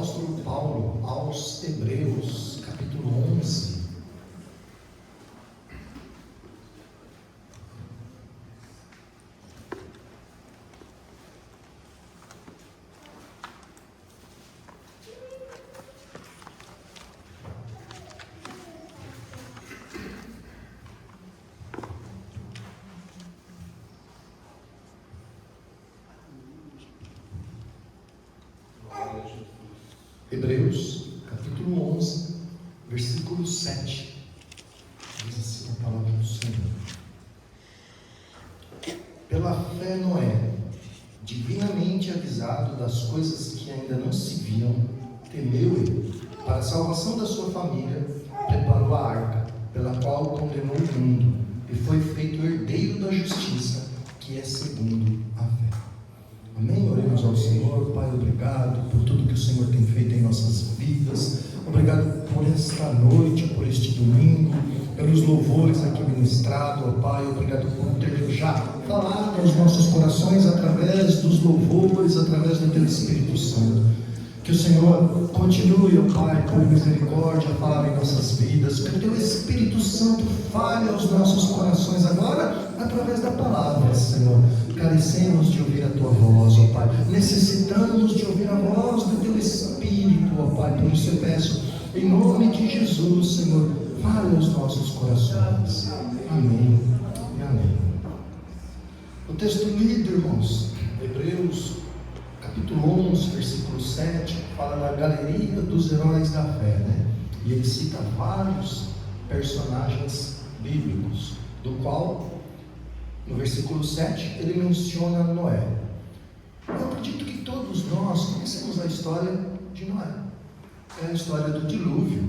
apóstolo Paulo aos Hebreus, capítulo 11. Hebreus, capítulo 11, versículo 7, diz assim a palavra do Senhor: Pela fé Noé, divinamente avisado das coisas que ainda não se viam, temeu ele, para a salvação da sua família, preparou a arca, pela qual condenou o mundo, e foi feito herdeiro da justiça, que é segundo a fé. Amém? Oremos ao Senhor. Pai, obrigado por tudo que o Senhor tem feito em nossas vidas. Obrigado por esta noite, por este domingo, pelos louvores aqui ministrados, ó Pai. Obrigado por ter já falado aos nossos corações através dos louvores, através do Teu Espírito Santo. Que o Senhor continue, ó Pai, por misericórdia, a falar em nossas vidas. Que o Teu Espírito Santo fale aos nossos corações agora, através da palavra, Senhor. Carecemos de ouvir a Tua voz, ó Pai. Necessitamos de ouvir a voz do Teu Espírito, ó Pai. Por isso eu peço, em nome de Jesus, Senhor, fale aos nossos corações. Amém e amém. O texto lido, irmãos, Hebreus, capítulo 11, versículo 7, fala da galeria dos heróis da fé, né? E ele cita vários personagens bíblicos, do qual, no versículo 7, ele menciona Noé. Eu acredito que todos nós conhecemos a história de Noé. É a história do dilúvio.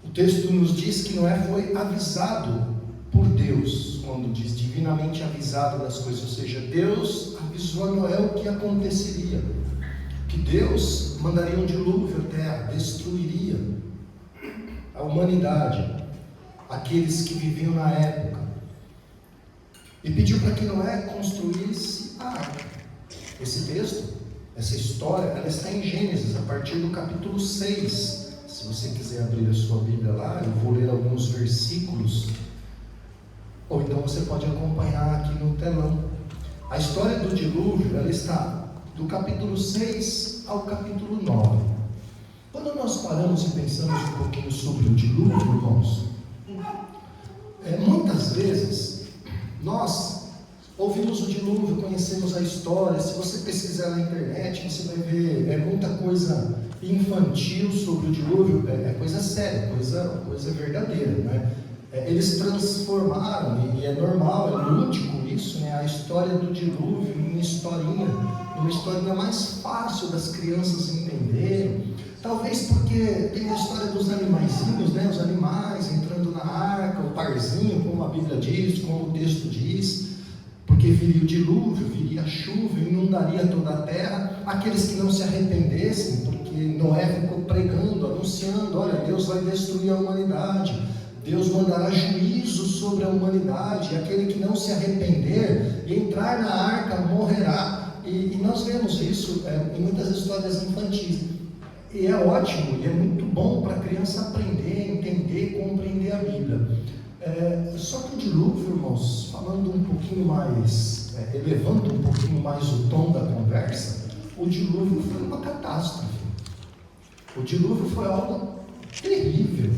O texto nos diz que Noé foi avisado por Deus, quando diz divinamente avisado das coisas, ou seja, Deus avisou a Noé o que aconteceria, que Deus mandaria um dilúvio à terra, destruiria a humanidade, aqueles que viviam na época, e pediu para que Noé construísse a arca. Esse texto, essa história, ela está em Gênesis, a partir do capítulo 6. Se você quiser abrir a sua Bíblia lá, eu vou ler alguns versículos, ou então você pode acompanhar aqui no telão. A história do dilúvio, ela está do capítulo 6 ao capítulo 9. Quando nós paramos e pensamos um pouquinho sobre o dilúvio, irmãos, muitas vezes nós ouvimos o dilúvio, conhecemos a história. Se você pesquisar na internet, você vai ver muita coisa infantil sobre o dilúvio. É coisa séria, coisa verdadeira, né? Eles transformaram, e é normal, é lúdico isso, né? A história do dilúvio em uma historinha mais fácil das crianças entenderem. Talvez porque tem a história dos animaizinhos, né? Os animais entrando na arca, o parzinho, como a Bíblia diz, como o texto diz, porque viria o dilúvio, viria a chuva, inundaria toda a terra. Aqueles que não se arrependessem, porque Noé ficou pregando, anunciando: olha, Deus vai destruir a humanidade, Deus mandará juízo sobre a humanidade, e aquele que não se arrepender e entrar na arca morrerá. E nós vemos isso em muitas histórias infantis. E é ótimo, e é muito bom para a criança aprender, entender, compreender a Bíblia. Só que o dilúvio, irmãos, falando um pouquinho mais, elevando um pouquinho mais o tom da conversa, o dilúvio foi uma catástrofe. O dilúvio foi algo terrível,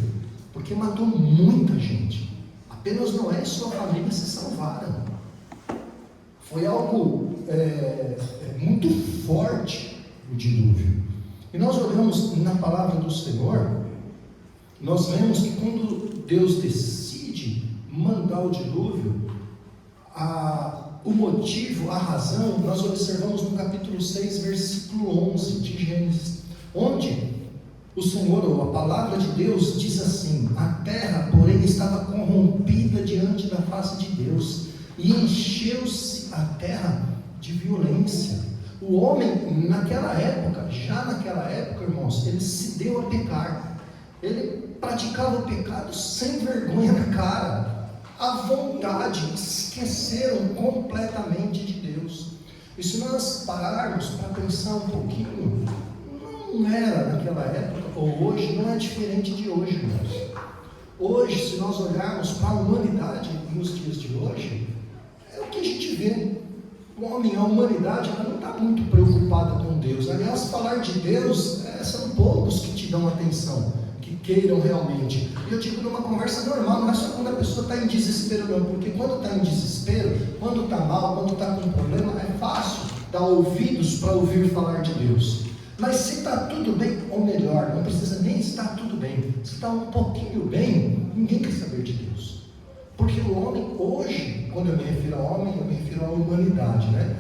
porque matou muita gente. Apenas Noé e sua família se salvaram. Foi algo muito forte, o dilúvio. E nós olhamos na palavra do Senhor, nós vemos que quando Deus decide mandar o dilúvio, o motivo, a razão, nós observamos no capítulo 6, versículo 11 de Gênesis, onde o Senhor, ou a palavra de Deus, diz assim: a terra, porém, estava corrompida diante da face de Deus, e encheu-se a terra de violência. O homem, já naquela época, irmãos, ele se deu a pecar. Ele praticava o pecado sem vergonha na cara, à vontade. Esqueceram completamente de Deus. E se nós pararmos para pensar um pouquinho, não era naquela época, ou hoje, não é diferente de hoje, irmãos. Hoje, se nós olharmos para a humanidade nos dias de hoje, é o que a gente vê. O homem, a humanidade, ela não está muito preocupada com Deus. Aliás, falar de Deus, são poucos que te dão atenção, que queiram realmente. E eu digo numa conversa normal, não é só quando a pessoa está em desespero não, porque quando está em desespero, quando está mal, quando está com um problema, é fácil dar ouvidos para ouvir falar de Deus. Mas se está tudo bem, ou melhor, não precisa nem estar tudo bem, se está um pouquinho bem, ninguém quer saber de Deus. Porque o homem hoje, quando eu me refiro ao homem, eu me refiro à humanidade, né?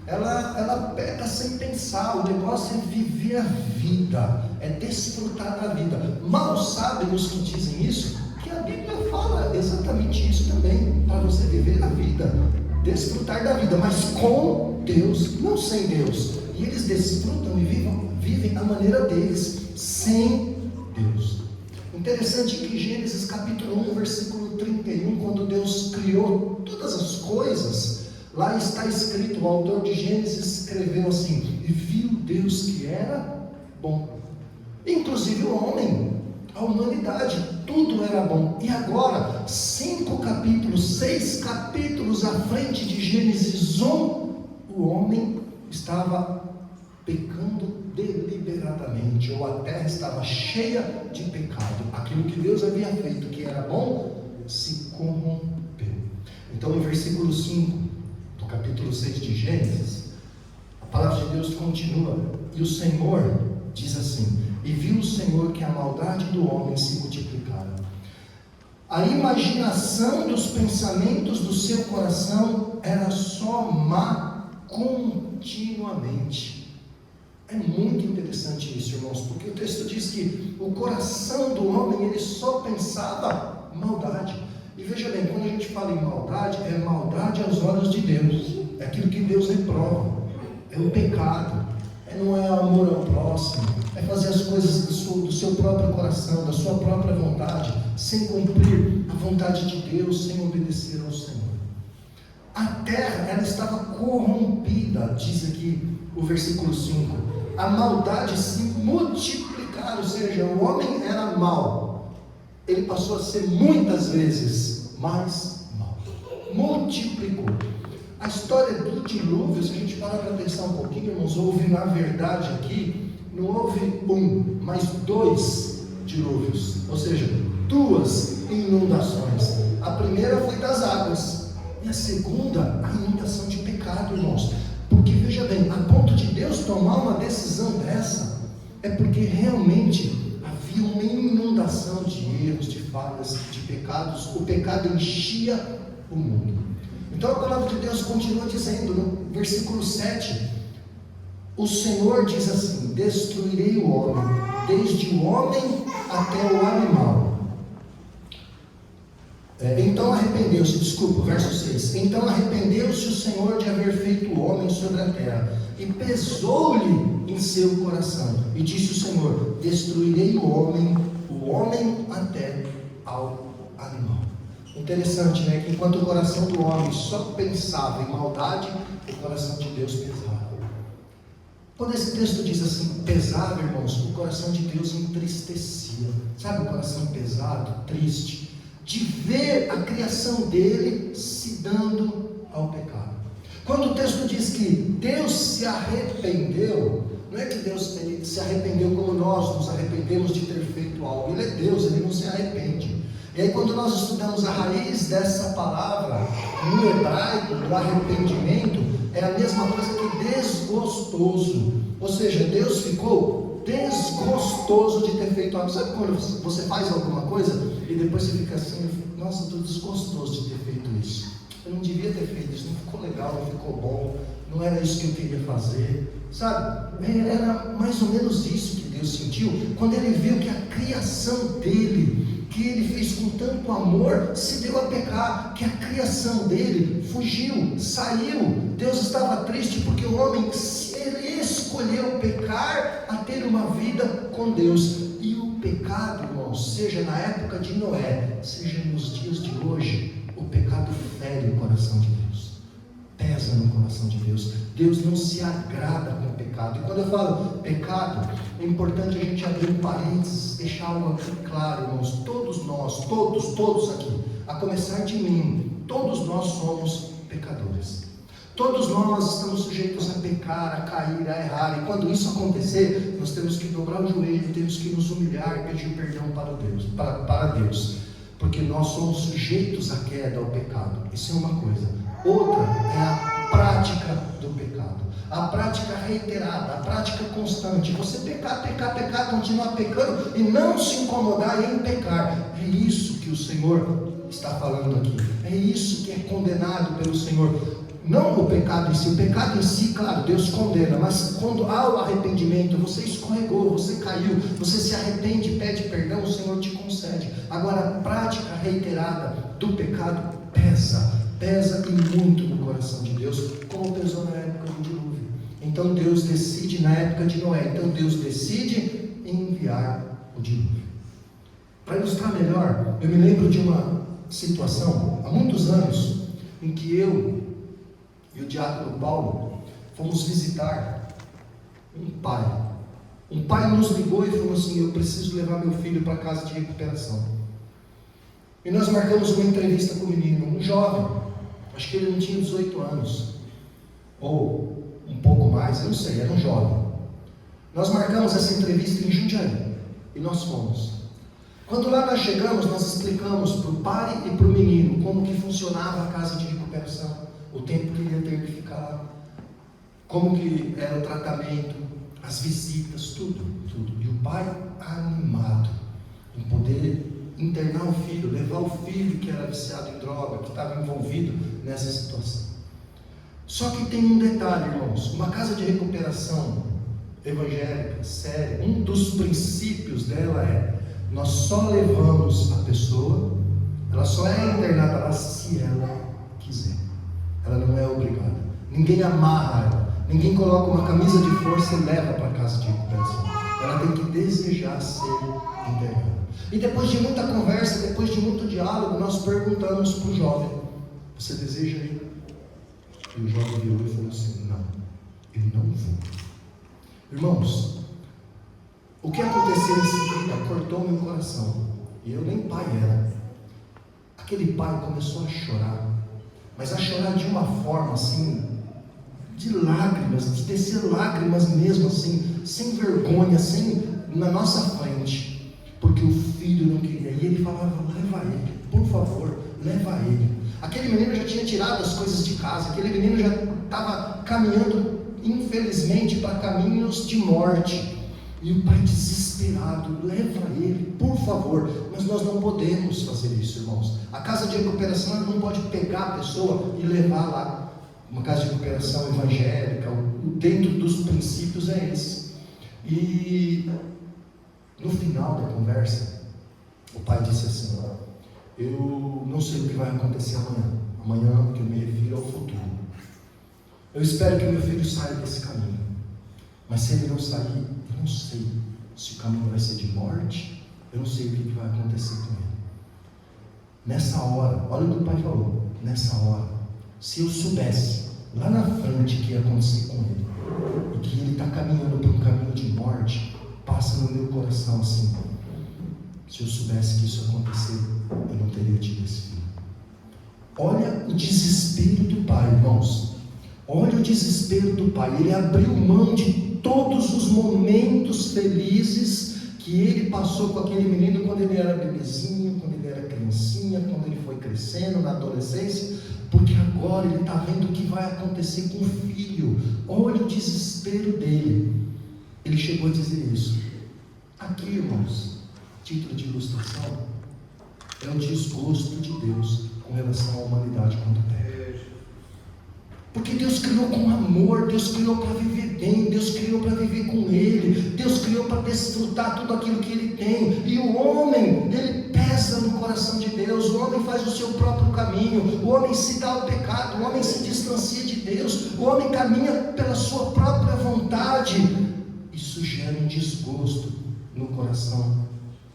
Ela peca sem pensar, o negócio é viver a vida, é desfrutar da vida. Mal sabem os que dizem isso, que a Bíblia fala exatamente isso também, para você viver a vida, desfrutar da vida, mas com Deus, não sem Deus. E eles desfrutam e vivem a maneira deles, sem Deus. Interessante que Gênesis capítulo 1, versículo 31, quando Deus criou todas as coisas, lá está escrito, o autor de Gênesis escreveu assim: e viu Deus que era bom. Inclusive o homem, a humanidade, tudo era bom. E agora, 5 capítulos, 6 capítulos à frente de Gênesis 1, o homem estava pecando deliberadamente, ou a terra estava cheia de pecado. Aquilo que Deus havia feito, que era bom, se corrompeu. Então, no versículo 5 do capítulo 6 de Gênesis, a palavra de Deus continua, e o Senhor diz assim: e viu o Senhor que a maldade do homem se multiplicara, a imaginação dos pensamentos do seu coração era só má continuamente. É muito interessante isso, irmãos, porque o texto diz que o coração do homem, ele só pensava maldade. E veja bem, quando a gente fala em maldade, é maldade aos olhos de Deus, é aquilo que Deus reprova, é o pecado, não é amor ao próximo, é fazer as coisas do seu próprio coração, da sua própria vontade, sem cumprir a vontade de Deus, sem obedecer ao Senhor. A terra, ela estava corrompida, diz aqui o versículo 5. A maldade se multiplicar, ou seja, o homem era mau, ele passou a ser muitas vezes mais mau, multiplicou. A história do dilúvio, se a gente parar para pensar um pouquinho, irmãos, houve na verdade aqui, não houve um, mas 2 dilúvios, ou seja, 2 inundações. A primeira foi das águas, e a segunda, a inundação de pecado, irmãos. Porque veja bem, a ponto de Deus tomar uma decisão dessa, é porque realmente havia uma inundação de erros, de falhas, de pecados. O pecado enchia o mundo. Então a palavra de Deus continua dizendo no versículo 7, o Senhor diz assim: destruirei o homem, desde o homem até o animal. Verso 6, então arrependeu-se o Senhor de haver feito o homem sobre a terra, e pesou-lhe em seu coração, e disse o Senhor: destruirei o homem até ao animal. Interessante, né? Que enquanto o coração do homem só pensava em maldade, o coração de Deus pesava. Quando esse texto diz assim, pesava, irmãos, o coração de Deus entristecia. Sabe o coração pesado, triste, de ver a criação dele se dando ao pecado. Quando o texto diz que Deus se arrependeu, não é que Deus ele se arrependeu como nós nos arrependemos de ter feito algo. Ele é Deus, ele não se arrepende. E aí quando nós estudamos a raiz dessa palavra, no hebraico, do arrependimento, é a mesma coisa que desgostoso. Ou seja, Deus ficou desgostoso de ter feito algo. Sabe quando você faz alguma coisa e depois você fica assim: nossa, estou desgostoso de ter feito isso, eu não devia ter feito isso, não ficou legal, não ficou bom, não era isso que eu queria fazer. Sabe, era mais ou menos isso que Deus sentiu quando ele viu que a criação dele, que ele fez com tanto amor, se deu a pecar, que a criação dele fugiu, saiu. Deus estava triste porque o homem ele escolheu pecar a ter uma vida com Deus. E o pecado, irmãos, seja na época de Noé, seja nos dias de hoje, o pecado fere o coração de Deus. pesa no coração de Deus. Deus não se agrada com o pecado. E quando eu falo pecado, é importante a gente abrir um parênteses, deixar algo aqui claro, irmãos. Todos nós, todos aqui, a começar de mim, todos nós somos pecadores. Todos nós estamos sujeitos a pecar, a cair, a errar. E quando isso acontecer, nós temos que dobrar o joelho, temos que nos humilhar e pedir perdão para Deus. Porque nós somos sujeitos à queda, ao pecado. Isso é uma coisa. Outra é a prática do pecado, a prática reiterada, a prática constante. Você pecar, continuar pecando e não se incomodar em pecar. É isso que o Senhor está falando aqui. É isso que é condenado pelo Senhor. Não o pecado em si. O pecado em si, claro, Deus condena. Mas quando há o arrependimento, você escorregou, você caiu, você se arrepende, pede perdão, o Senhor te concede. Agora, a prática reiterada do pecado pesa e muito no coração de Deus, como pesou na época do dilúvio. Então Deus decide na época de Noé. Então Deus decide enviar o dilúvio. Para ilustrar melhor, eu me lembro de uma situação, há muitos anos, em que eu e o diácono Paulo fomos visitar um pai. Um pai nos ligou e falou assim: eu preciso levar meu filho para a casa de recuperação. E nós marcamos uma entrevista com o menino, um jovem, acho que ele não tinha 18 anos, ou um pouco mais, eu não sei, era um jovem. Nós marcamos essa entrevista em Jundiaí, e nós fomos. Quando lá nós chegamos, nós explicamos para o pai e para o menino como que funcionava a casa de recuperação, o tempo que ele ia ter que ficar lá, como que era o tratamento, as visitas, tudo. E o pai animado em poder internar o filho, levar o filho que era viciado em droga, que estava envolvido nessa situação. Só que tem um detalhe, irmãos. Uma casa de recuperação evangélica, séria, um dos princípios dela é: nós só levamos a pessoa, ela só é internada lá se ela quiser. Ela não é obrigada. Ninguém amarra ela. Ninguém coloca uma camisa de força e leva para a casa de recuperação. Ela tem que desejar ser internada. E depois de muita conversa, depois de muito diálogo, nós perguntamos para o jovem: você deseja ir? E o jovem virou e falou assim: não, eu não vou. Irmãos, o que aconteceu em seguida cortou meu coração. E eu nem pai era. Aquele pai começou a chorar, mas a chorar de uma forma assim, de lágrimas, de descer lágrimas mesmo assim, sem vergonha, na nossa frente. Porque o filho não queria. E ele falava: leva ele, por favor, leva ele. Aquele menino já tinha tirado as coisas de casa. Aquele menino já estava caminhando, infelizmente, para caminhos de morte. E o pai desesperado: leva ele, por favor. Mas nós não podemos fazer isso, irmãos. A casa de recuperação não pode pegar a pessoa e levar lá. Uma casa de recuperação evangélica, dentro dos princípios é esse. E no final da conversa, o pai disse assim: eu não sei o que vai acontecer amanhã que eu me refiro ao futuro. Eu espero que o meu filho saia desse caminho, mas se ele não sair, eu não sei se o caminho vai ser de morte, eu não sei o que vai acontecer com ele. Nessa hora, olha o que o pai falou: nessa hora, se eu soubesse lá na frente o que ia acontecer com ele, e que ele está caminhando por um caminho de morte, passa no meu coração assim: se eu soubesse que isso ia acontecer, eu não teria tido esse filho. Olha o desespero do pai, irmãos. Olha o desespero do pai. Ele abriu mão de todos os momentos felizes que ele passou com aquele menino quando ele era bebezinho, quando ele era criancinha, quando ele foi crescendo na adolescência, porque agora ele está vendo o que vai acontecer com o filho. Olha o desespero dele. Ele chegou a dizer isso. Aqui, irmãos, título de ilustração, é o desgosto de Deus com relação à humanidade quando peca. Porque Deus criou com amor, Deus criou para viver bem, Deus criou para viver com Ele, Deus criou para desfrutar tudo aquilo que Ele tem. E o homem, ele pesa no coração de Deus, o homem faz o seu próprio caminho, o homem se dá ao pecado, o homem se distancia de Deus, o homem caminha pela sua própria vontade. Isso gera um desgosto no coração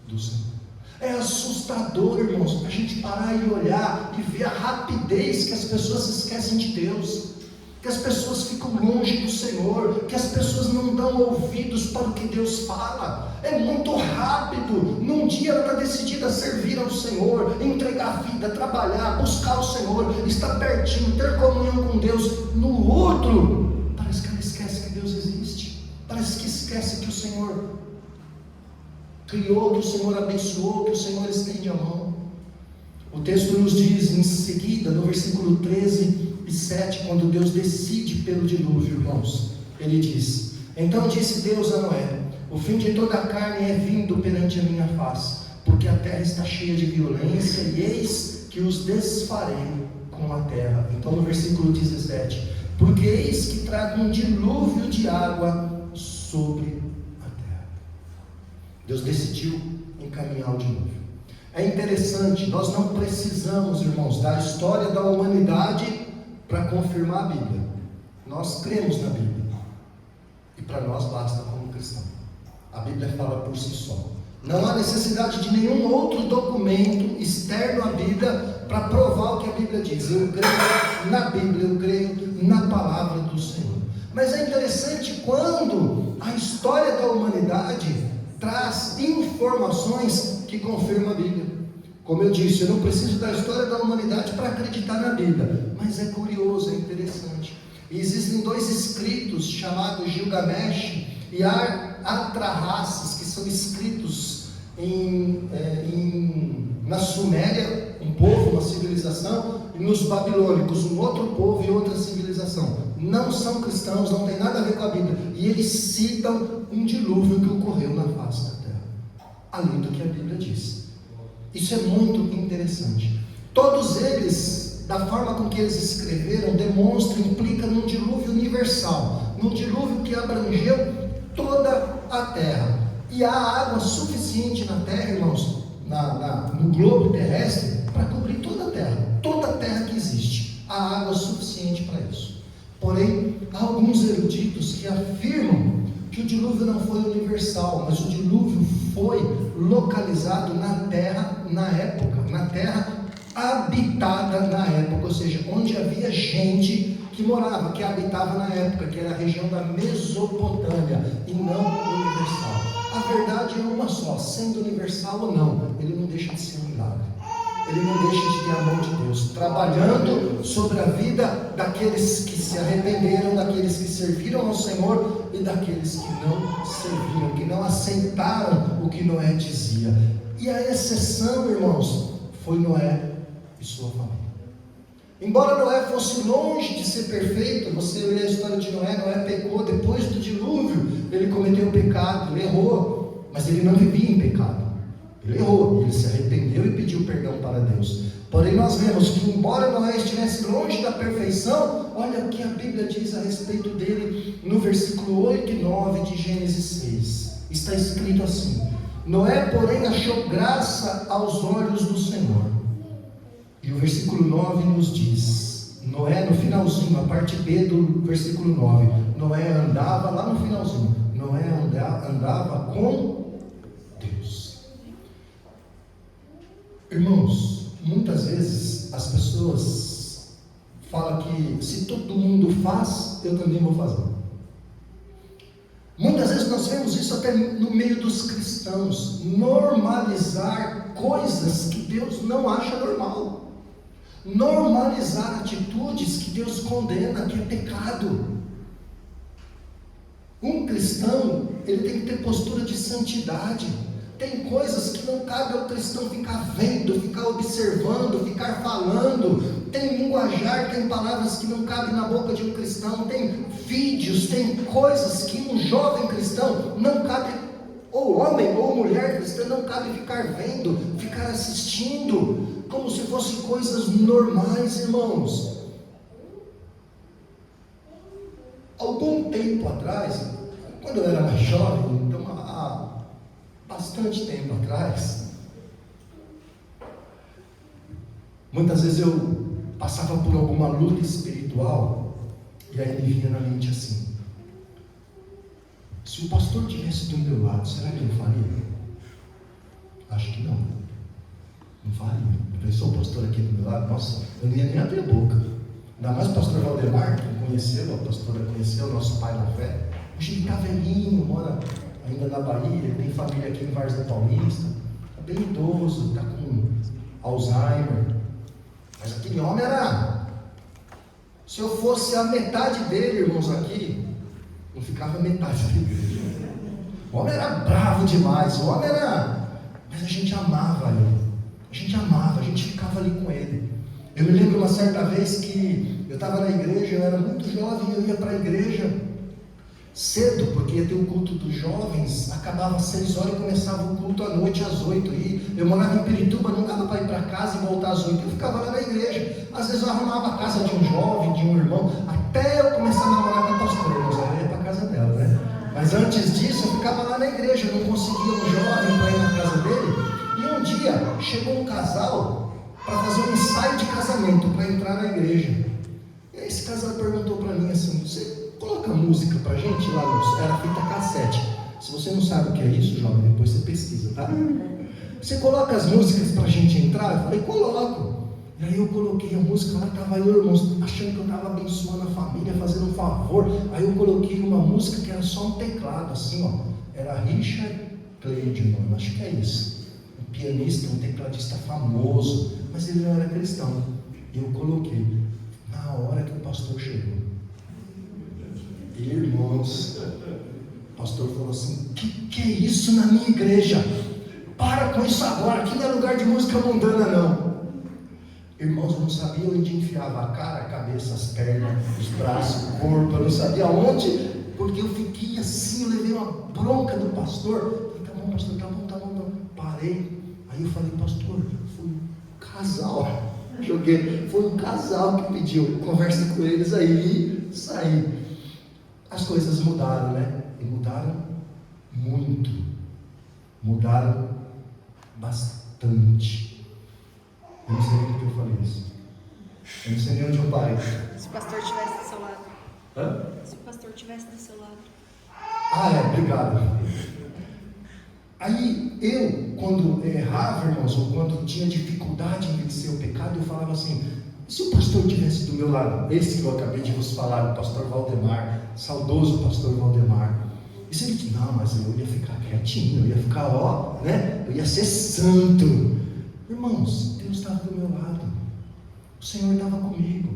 do Senhor. É assustador, irmãos, a gente parar e olhar e ver a rapidez que as pessoas esquecem de Deus. que as pessoas ficam longe do Senhor, que as pessoas não dão ouvidos para o que Deus fala. É muito rápido. Num dia ela está decidida a servir ao Senhor, entregar a vida, trabalhar, buscar o Senhor, estar pertinho, ter comunhão com Deus. No outro, parece que ela esquece que Deus existe, parece que esquece que o Senhor criou, que o Senhor abençoou, que o Senhor estende a mão. O texto nos diz em seguida, no versículo 13 e 7, quando Deus decide pelo dilúvio, irmãos, ele diz: então disse Deus a Noé: o fim de toda a carne é vindo perante a minha face, porque a terra está cheia de violência, e eis que os desfarei com a terra. Então no versículo 17: porque eis que trago um dilúvio de água sobre a terra. Deus decidiu encaminhar o dilúvio. É interessante, nós não precisamos, irmãos, da história da humanidade para confirmar a Bíblia. Nós cremos na Bíblia, e para nós basta como cristão. A Bíblia fala por si só. Não há necessidade de nenhum outro documento externo à Bíblia para provar o que a Bíblia diz. Eu creio na Bíblia, eu creio na palavra do Senhor. Mas é interessante quando a história da humanidade traz informações que confirmam a Bíblia. Como eu disse, eu não preciso da história da humanidade para acreditar na Bíblia, mas é curioso, é interessante. E existem dois escritos chamados Gilgamesh e Atrahasis, que são escritos na Suméria, um povo, uma civilização, e nos babilônicos, um outro povo e outra civilização. Não são cristãos, não tem nada a ver com a Bíblia, e eles citam um dilúvio que ocorreu na face da terra, além do que a Bíblia diz. Isso é muito interessante. Todos eles, da forma com que eles escreveram, demonstram, implicam num dilúvio universal, num dilúvio que abrangeu toda a terra. E há água suficiente na terra, irmãos, no globo terrestre, para cobrir toda a terra que existe. Há água suficiente para isso. Porém, há alguns eruditos que afirmam que o dilúvio não foi universal, mas o dilúvio foi localizado na terra na época, na terra habitada na época, ou seja, onde havia gente que morava, que habitava na época, que era a região da Mesopotâmia, e não universal. A verdade é uma só: sendo universal ou não, ele não deixa de ser um milagre. Ele não deixa de ter a mão de Deus trabalhando sobre a vida daqueles que se arrependeram, daqueles que serviram ao Senhor e daqueles que não serviram, que não aceitaram o que Noé dizia. E a exceção, irmãos, foi Noé e sua família. Embora Noé fosse longe de ser perfeito, você lê a história de Noé, Noé pecou depois do dilúvio, ele cometeu o pecado, ele errou, mas ele não vivia em pecado. Ele errou, ele se arrependeu e pediu perdão para Deus. Porém nós vemos que embora Noé estivesse longe da perfeição, olha o que a Bíblia diz a respeito dele no versículo 8 e 9 de Gênesis 6. Está escrito assim: Noé, porém, achou graça aos olhos do Senhor. E o versículo 9 nos diz, Noé, no finalzinho, a parte B do versículo 9, Noé andava lá no finalzinho, Noé andava com Deus. Irmãos, muitas vezes as pessoas falam que se todo mundo faz, eu também vou fazer. Muitas vezes nós vemos isso até no meio dos cristãos, normalizar coisas que Deus não acha normal, normalizar atitudes que Deus condena, que é pecado. Um cristão, ele tem que ter postura de santidade. Tem coisas que não cabe ao cristão ficar vendo, ficar observando, ficar falando. Tem linguajar, tem palavras que não cabem na boca de um cristão. Tem vídeos, tem coisas que um jovem cristão não cabe, ou homem ou mulher cristã, não cabe ficar vendo, ficar assistindo, como se fossem coisas normais, irmãos. Algum tempo atrás, quando eu era mais jovem, então há bastante tempo atrás, muitas vezes eu passava por alguma luta espiritual, e aí me vinha na mente assim: se o pastor estivesse do meu lado, será que eu faria? Acho que não. Não faria. Eu pensei, o pastor aqui do meu lado, nossa, eu não ia nem abrir a boca. Ainda mais o pastor Valdemar, que conheceu, a pastora conheceu, nosso pai na fé. Hoje ele está velhinho, mora ainda na Bahia, ele tem família aqui em Várzea Paulista, está bem idoso, está com Alzheimer. Mas aquele homem era... Se eu fosse a metade dele, irmãos, aqui, não ficava metade da igreja. O homem era bravo demais, o homem era... Mas a gente amava ele, a gente ficava ali com ele. Eu me lembro uma certa vez que eu estava na igreja, eu era muito jovem, eu ia para a igreja cedo, porque ia ter o culto dos jovens, acabava às 6 horas e começava o culto à noite às 8. E eu morava em Pirituba, não dava para ir para casa e voltar às 8, eu ficava lá na igreja. Às vezes eu arrumava a casa de um jovem, de um irmão, até eu começar a namorar com a pastora, eu ia para a casa dela, né? Mas antes disso eu ficava lá na igreja, eu não conseguia um jovem para ir na casa dele. E um dia chegou um casal para fazer um ensaio de casamento, para entrar na igreja. E aí esse casal perguntou para mim assim: você coloca música pra gente lá no... Era fita cassete. Se você não sabe o que é isso, jovem, depois você pesquisa, tá? Você coloca as músicas pra gente entrar? Eu falei: coloco. E aí eu coloquei a música, lá estava eu, irmãos, achando que eu estava abençoando a família, fazendo um favor. Aí eu coloquei uma música que era só um teclado, assim, ó. Era Richard Clayton, acho que é isso. Um pianista, um tecladista famoso, mas ele não era cristão. E eu coloquei. Na hora que o pastor chegou, irmãos, o pastor falou assim: que é isso na minha igreja? Para com isso agora, aqui não é lugar de música mundana não. Irmãos, eu não sabia onde enfiava a cara, a cabeça, as pernas, os braços, o corpo, eu não sabia onde, porque eu fiquei assim, eu levei uma bronca do pastor. Eu falei: tá bom, pastor, tá bom, não. Parei. Aí eu falei: pastor, foi um casal. Foi um casal que pediu, conversa com eles aí, saí. As coisas mudaram, né? E mudaram muito. Mudaram bastante. Eu não sei nem porque eu falei isso. Eu não sei nem onde eu parei. Se o pastor estivesse do seu lado. Hã? Se o pastor estivesse do seu lado. Obrigado. Aí eu, quando errava, irmãos, ou quando tinha dificuldade em vencer o pecado, eu falava assim: se o pastor estivesse do meu lado, esse que eu acabei de vos falar, o pastor Valdemar, saudoso pastor Valdemar, e se ele disse: não, mas eu ia ficar quietinho, eu ia ficar, né? Eu ia ser santo. Irmãos, Deus estava do meu lado, o Senhor estava comigo.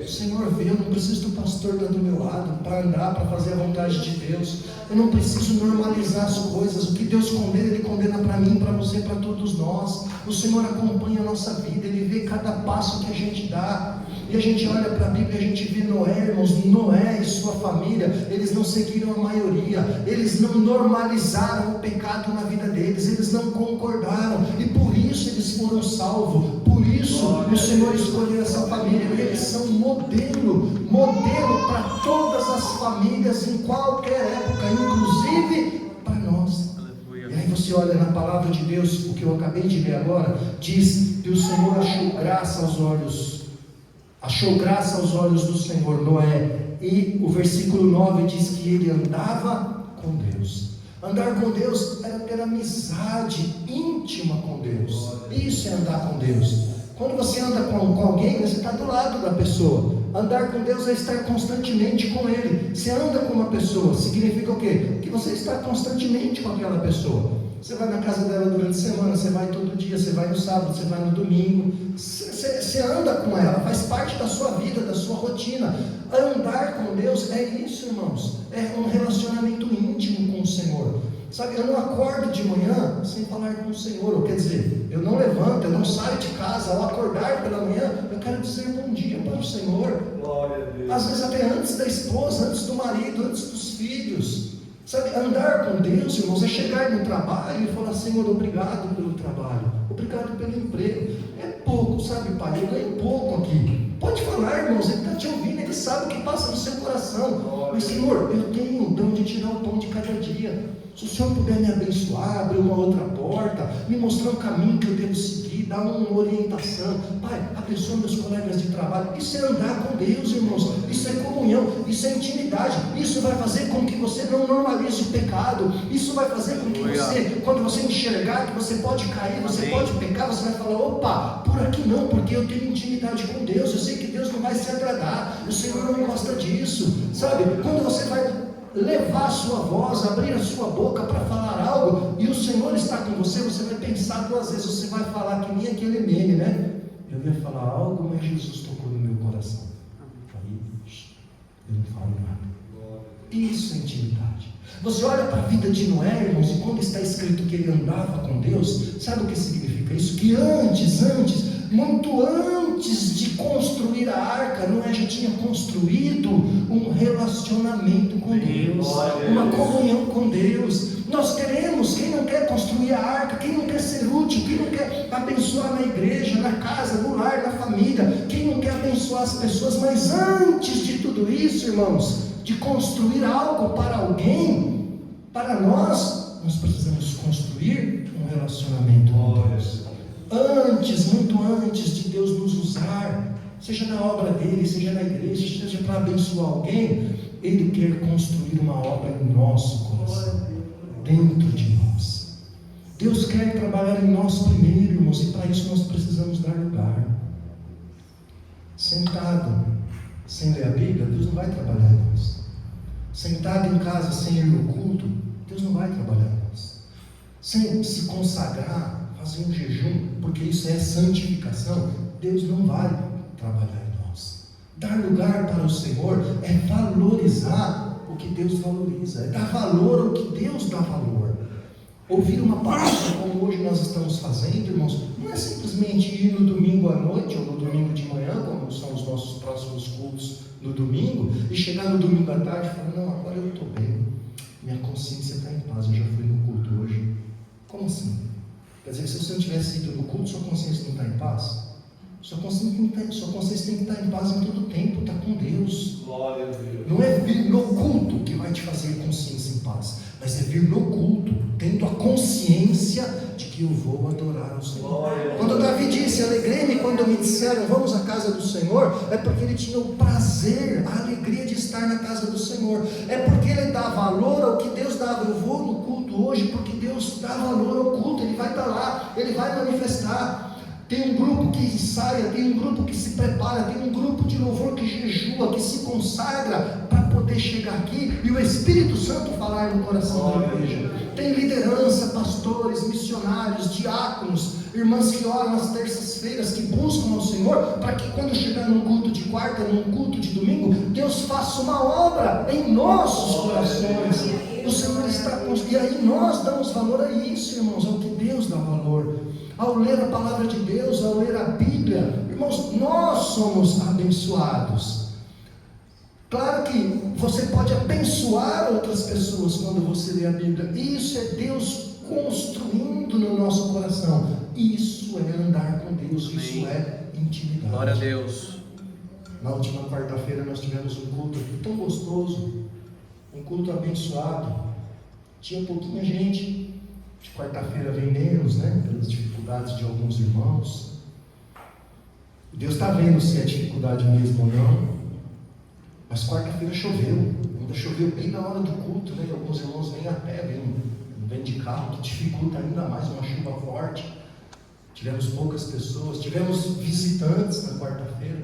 O Senhor vê, eu não preciso do pastor estar do meu lado para andar, para fazer a vontade de Deus. Eu não preciso normalizar as coisas. O que Deus condena, Ele condena para mim, para você, para todos nós. O Senhor acompanha a nossa vida, Ele vê cada passo que a gente dá. E a gente olha para a Bíblia e a gente vê Noé, irmãos. Noé e sua família, eles não seguiram a maioria, eles não normalizaram o pecado na vida deles, eles não concordaram, e por isso eles foram salvos. Por isso o Senhor escolheu essa família, e eles são modelo para todas as famílias em qualquer época, inclusive para nós. E aí você olha na palavra de Deus, o que eu acabei de ler agora, diz que o Senhor achou graça aos olhos do Senhor, Noé. E o versículo 9 diz que ele andava com Deus. Andar com Deus era ter amizade íntima com Deus. Isso é andar com Deus. Quando você anda com alguém, você está do lado da pessoa. Andar com Deus é estar constantemente com Ele. Você anda com uma pessoa, significa o quê? Que você está constantemente com aquela pessoa. Você vai na casa dela durante a semana, você vai todo dia, você vai no sábado, você vai no domingo. Você anda com ela, faz parte da sua vida, da sua rotina. Andar com Deus é isso, irmãos. É um relacionamento íntimo com o Senhor. Sabe, eu não acordo de manhã sem falar com o Senhor. Quer dizer, eu não levanto, eu não saio de casa. Ao acordar pela manhã, eu quero dizer bom dia para o Senhor. Glória a Deus. Às vezes até antes da esposa, antes do marido, antes dos filhos. Sabe, andar com Deus, irmãos, é chegar no trabalho e falar: Senhor, obrigado pelo trabalho, obrigado pelo emprego. É pouco, sabe, Pai, eu ganho pouco aqui. Pode falar, irmãos, Ele está te ouvindo, Ele sabe o que passa no seu coração. Mas, Senhor, eu tenho de onde tirar o pão de cada dia. Se o Senhor puder me abençoar, abrir uma outra porta, me mostrar um caminho que eu devo seguir, dar uma orientação. Pai, abençoa meus colegas de trabalho. Isso é andar com Deus, irmãos. Isso é comunhão, isso é intimidade. Isso vai fazer com que você não normalize o pecado. Isso vai fazer com que você, quando você enxergar que você pode cair, você pode pecar, você vai falar: opa, por aqui não, porque eu tenho intimidade com Deus. Eu sei que Deus não vai se agradar, o Senhor não gosta disso, sabe? Quando você vai levar a sua voz, abrir a sua boca para falar algo, e o Senhor está com você, você vai pensar duas vezes, você vai falar que nem aquele meme, né? Eu ia falar algo, mas Jesus tocou no meu coração. Aí, eu não falo nada. Isso é intimidade. Você olha para a vida de Noé, irmãos, e quando está escrito que ele andava com Deus, sabe o que significa isso? Que muito antes de construir a arca, Noé já tinha construído um relacionamento com Deus, uma comunhão com Deus. Nós queremos, quem não quer construir a arca, quem não quer ser útil, quem não quer abençoar na igreja, na casa, no lar, na família, quem não quer abençoar as pessoas, mas antes de tudo isso, irmãos, de construir algo para alguém, para nós precisamos construir um relacionamento com Deus. Muito antes de Deus nos usar, seja na obra dele, seja na igreja, seja para abençoar alguém, ele quer construir uma obra em nosso coração, dentro de nós. Deus quer trabalhar em nós primeiro, irmãos, e para isso nós precisamos dar lugar. Sentado, sem ler a Bíblia, Deus não vai trabalhar em nós. Sentado em casa, sem ir no culto, Deus não vai trabalhar em nós. Sem se consagrar, fazer um jejum, porque isso é santificação, Deus não vai trabalhar em nós. Dar lugar para o Senhor é valorizar o que Deus valoriza, é dar valor ao que Deus dá valor. Ouvir uma palavra como hoje nós estamos fazendo, irmãos, não é simplesmente ir no domingo à noite ou no domingo de manhã, como são os nossos próximos cultos no domingo, e chegar no domingo à tarde e falar, não, agora eu estou bem, minha consciência está em paz, eu já fui no culto hoje. Como assim? Quer dizer, se você não tivesse ido no culto, sua consciência não está em paz? Sua consciência tem que estar em paz em todo o tempo, está com Deus. Glória a Deus. Não é vir no culto que vai te fazer consciência em paz, mas é vir no culto, tendo a consciência de que eu vou adorar ao Senhor. Quando Davi disse, alegrei-me quando me disseram, vamos à casa do Senhor, é porque ele tinha o prazer, a alegria de estar na casa do Senhor. É porque ele dá valor ao que Deus dava. Eu vou no culto hoje porque Deus dá valor ao culto, ele vai estar lá, ele vai manifestar. Tem um grupo que ensaia, tem um grupo que se prepara, tem um grupo de louvor que jejua, que se consagra para poder chegar aqui e o Espírito Santo falar no coração da igreja. Tem liderança, pastores, missionários, diáconos, irmãs que oram nas terças-feiras, que buscam ao Senhor, para que quando chegar num culto de quarta, num culto de domingo, Deus faça uma obra em nossos corações. O Senhor está com... E aí nós damos valor a isso, irmãos, ao que Deus dá valor. Ao ler a palavra de Deus, ao ler a Bíblia, irmãos, nós somos abençoados. Claro que você pode abençoar outras pessoas quando você lê a Bíblia. Isso é Deus construindo no nosso coração. Isso é andar com Deus, isso é intimidade. Glória a Deus. Na última quarta-feira nós tivemos um culto tão gostoso, um culto abençoado. Tinha pouquinha gente. De quarta-feira vem menos, né? Pelas dificuldades de alguns irmãos. Deus está vendo se é dificuldade mesmo ou não. Mas quarta-feira choveu. Ainda choveu bem na hora do culto, né? E alguns irmãos vêm a pé, vêm de carro, que dificulta ainda mais uma chuva forte. Tivemos poucas pessoas, tivemos visitantes na quarta-feira.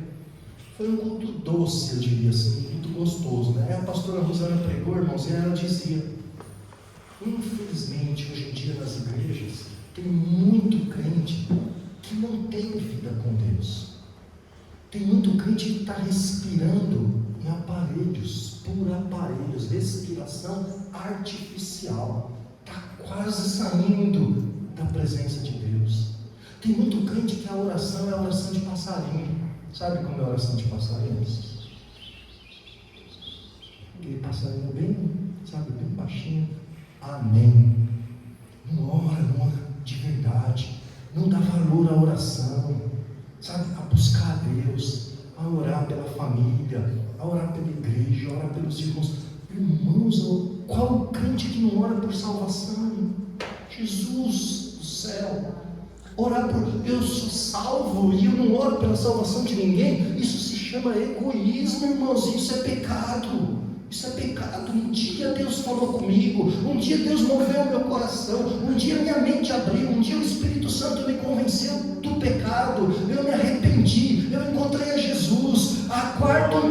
Foi um culto doce, eu diria assim, muito gostoso, né? A pastora Rosana pregou, irmãos, e ela dizia: infelizmente, hoje em dia nas igrejas, tem muito crente que não tem vida com Deus. Tem muito crente que está respirando em aparelhos, por aparelhos, respiração artificial. Está quase saindo da presença de Deus. Tem muito crente que a oração é a oração de passarinho. Sabe como é a oração de passarinho? Aquele passarinho bem, sabe, bem baixinho. Amém. Não ora de verdade, não dá valor à oração, sabe, a buscar a Deus, a orar pela família, a orar pela igreja, a orar pelos irmãos. Irmãos, qual o crente que não ora por salvação? Jesus do céu. Orar por eu sou salvo e eu não oro pela salvação de ninguém, isso se chama egoísmo, irmãos, isso é pecado. Isso é pecado. Um dia Deus falou comigo, um dia Deus moveu meu coração, um dia minha mente abriu, um dia o Espírito Santo me convenceu do pecado, eu me arrependi, eu encontrei a Jesus,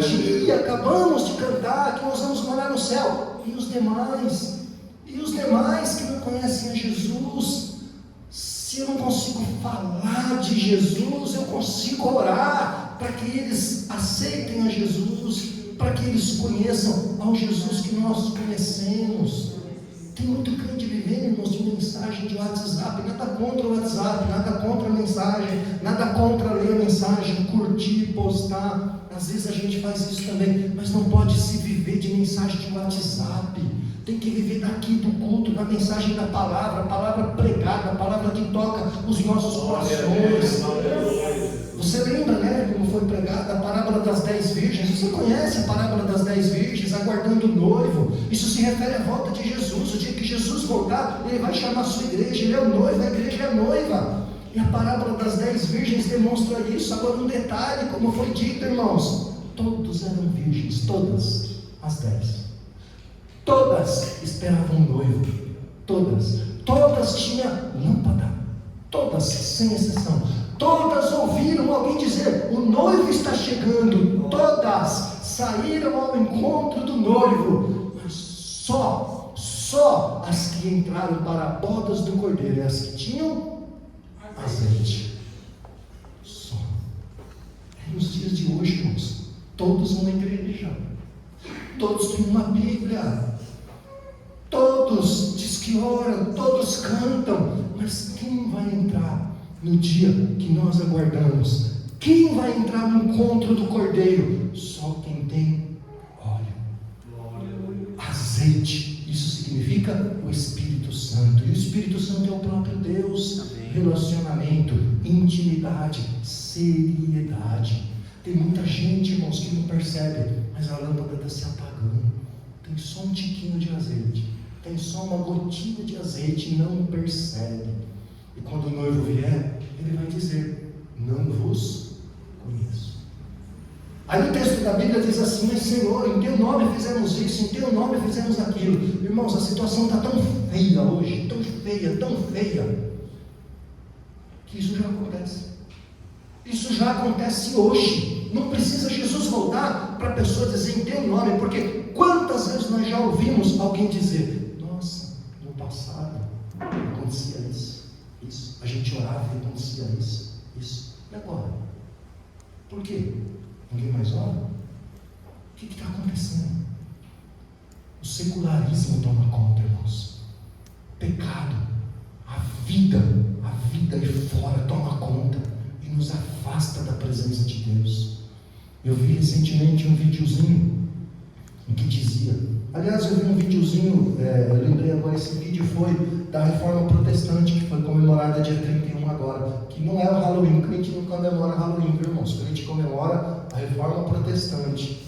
dia, acabamos de cantar que nós vamos morar no céu. E os demais? E os demais que não conhecem a Jesus? Se eu não consigo falar de Jesus, eu consigo orar para que eles aceitem a Jesus, para que eles conheçam ao Jesus que nós conhecemos. Tem muito crente vivendo, irmãos, de mensagem de WhatsApp. Nada contra o WhatsApp, nada contra a mensagem, nada contra ler a mensagem, curtir, postar. Às vezes a gente faz isso também, mas não pode se viver de mensagem de WhatsApp. Tem que viver daqui do culto, da mensagem da palavra, a palavra pregada, a palavra que toca os nossos corações. Você lembra, né, como foi pregada a parábola das 10 virgens? Você conhece a parábola das 10 virgens, aguardando o noivo? Isso se refere à volta de Jesus. O dia que Jesus voltar, Ele vai chamar a sua igreja. Ele é o noivo, a igreja é a noiva. E a parábola das 10 virgens demonstra isso. Agora um detalhe, como foi dito, irmãos, todos eram virgens, todas as 10. Todas esperavam um noivo, todas tinham lâmpada, todas, sem exceção, todas ouviram alguém dizer, o noivo está chegando, todas saíram ao encontro do noivo, mas só as que entraram para bodas do cordeiro, as que tinham azeite, só. É nos dias de hoje, irmãos, todos vão à igreja, todos têm uma Bíblia, todos diz que oram, todos cantam, mas quem vai entrar no dia que nós aguardamos? Quem vai entrar no encontro do Cordeiro? Só quem tem óleo, azeite. Isso significa o Espírito Santo, e o Espírito Santo é o próprio Deus. Relacionamento, intimidade, seriedade. Tem muita gente, irmãos, que não percebe, mas a lâmpada está se apagando. Tem só um tiquinho de azeite, tem só uma gotinha de azeite e não percebe. E quando o noivo vier, ele vai dizer, não vos conheço. Aí o texto da Bíblia diz assim, mas Senhor, em teu nome fizemos isso, em teu nome fizemos aquilo. Irmãos, a situação está tão feia hoje, tão feia, que isso já acontece. Isso já acontece hoje. Não precisa Jesus voltar para a pessoa dizer em teu nome, porque quantas vezes nós já ouvimos alguém dizer, nossa, no passado acontecia isso, a gente orava e acontecia isso, e agora? Por quê? Ninguém mais ora? O que está acontecendo? O secularismo toma conta, irmãos. Pecado, a vida aí fora toma conta e nos afasta da presença de Deus. Eu vi recentemente um videozinho em que dizia, aliás, eu vi um videozinho, eu lembrei agora, esse vídeo foi da Reforma Protestante, que foi comemorada dia 31 agora, que não é o Halloween, o crente não comemora Halloween, viu, irmãos? O crente comemora a Reforma Protestante,